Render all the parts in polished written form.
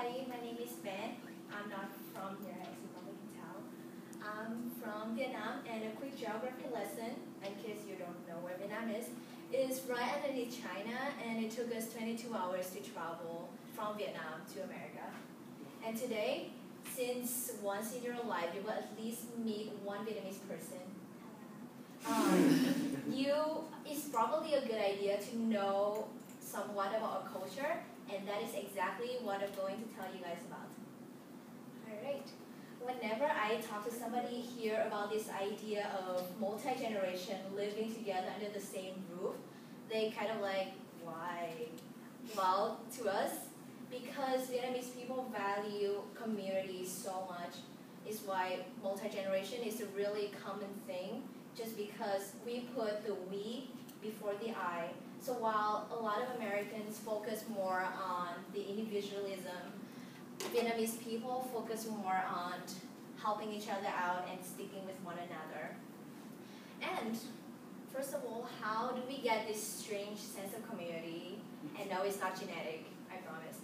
everybody, my name is Ben. I'm not from here, as you probably can tell. I'm from Vietnam, and a quick geography lesson, in case you don't know where Vietnam is right underneath China, and it took us 22 hours to travel from Vietnam to America. And today, since once in your life you will at least meet one Vietnamese person, it's probably a good idea to know somewhat about our culture, and that is exactly what I'm going to tell you guys about. Alright, whenever I talk to somebody here about this idea of multi-generation living together under the same roof, they kind of like, why? Well, to us, because Vietnamese people value community so much, is why multi-generation is a really common thing, just because we put the we before the I. So while a lot of Americans focus more on the individualism, Vietnamese people focus more on helping each other out and sticking with one another. And first of all, how do we get this strange sense of community? And no, it's not genetic, I promise.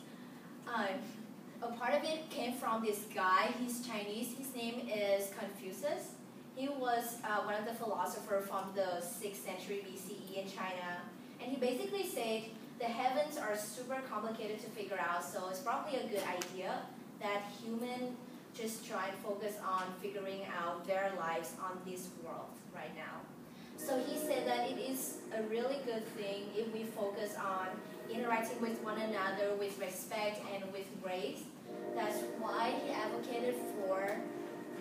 A part of it came from this guy. He's Chinese. His name is Confucius. He was one of the philosophers from the 6th century BCE in China. And he basically said the heavens are super complicated to figure out, so it's probably a good idea that humans just try and focus on figuring out their lives on this world right now. So he said that it is a really good thing if we focus on interacting with one another with respect and with grace. That's why he advocated for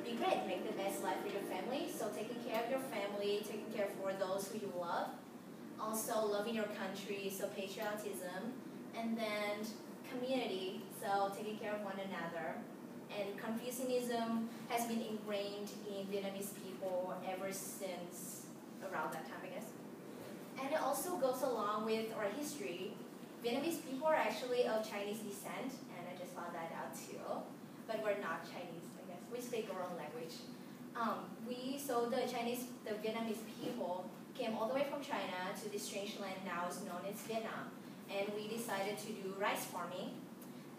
be great, make the best life for your family. So taking care of your family, taking care for those who you love. Also loving your country, so patriotism. And then community, so taking care of one another. And Confucianism has been ingrained in Vietnamese people ever since around that time, I guess. And it also goes along with our history. Vietnamese people are actually of Chinese descent, and I just found that out too. But we're not Chinese, I guess. We speak our own language. So the Vietnamese people came all the way from China to this strange land now is known as Vietnam. And we decided to do rice farming.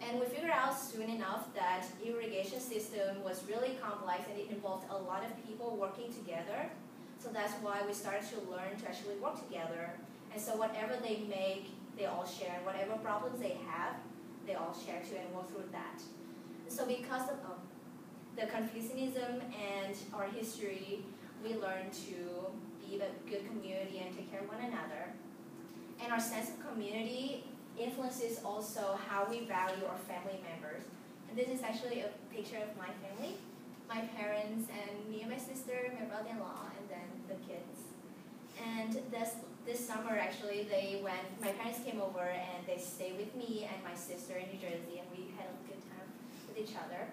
And we figured out soon enough that irrigation system was really complex and it involved a lot of people working together. So that's why we started to learn to actually work together. And so whatever they make, they all share. Whatever problems they have, they all share too and work through that. So because of the Confucianism and our history, we learned to be a good community and take care of one another. And our sense of community influences also how we value our family members. And this is actually a picture of my family. My parents and me and my sister, my brother-in-law, and then the kids. And this summer actually my parents came over and they stayed with me and my sister in New Jersey, and we had a good time with each other.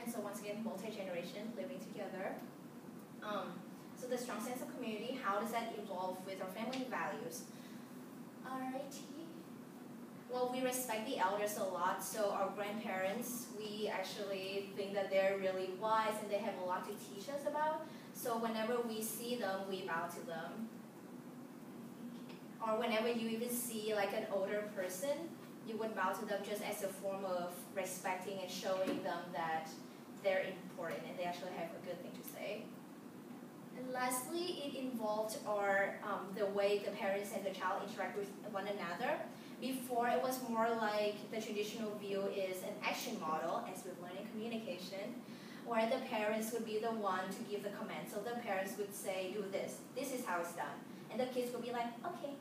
And so once again, multi-generation, living together. So the strong sense of community, how does that evolve with our family values? Alrighty. Well, we respect the elders a lot, so our grandparents, we actually think that they're really wise and they have a lot to teach us about. So whenever we see them, we bow to them. Or whenever you even see like an older person, you would bow to them just as a form of respecting and showing them that they're important and they actually have a good thing to say. And lastly, it involved the way the parents and the child interact with one another. Before, it was more like the traditional view is an action model, as we've learned in communication, where the parents would be the one to give the command. So the parents would say, do this. This is how it's done. And the kids would be like, okay.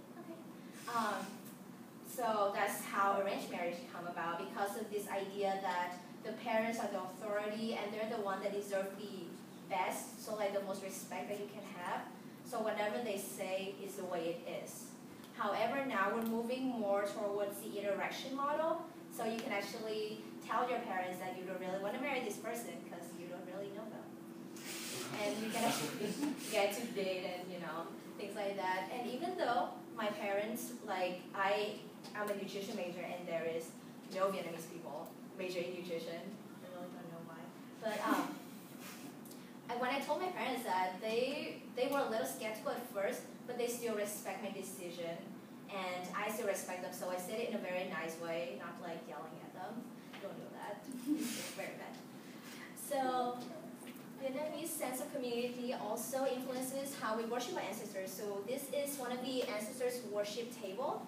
So that's how arranged marriage came about, because of this idea that the parents are the authority and they're the one that deserve the best, so like the most respect that you can have. So whatever they say is the way it is. However, now we're moving more towards the interaction model, so you can actually tell your parents that you don't really want to marry this person because you don't really know them. And you can actually get to date and, things like that. And even though my parents, I'm a nutrition major and there is no Vietnamese people major in nutrition. I really don't know why. But when I told my parents that, they were a little skeptical at first, but they still respect my decision. And I still respect them, so I said it in a very nice way, not like yelling at them. Don't do also influences how we worship our ancestors. So this is one of the ancestors' worship table,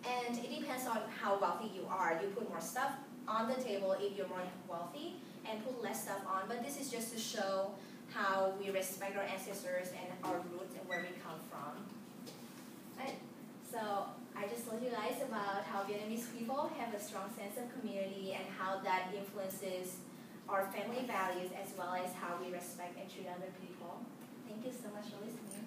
and it depends on how wealthy you are. You put more stuff on the table if you're more wealthy, and put less stuff on. But this is just to show how we respect our ancestors and our roots and where we come from. Right. So I just told you guys about how Vietnamese people have a strong sense of community and how that influences our family values as well as how we respect and treat other people. Thank you so much for listening.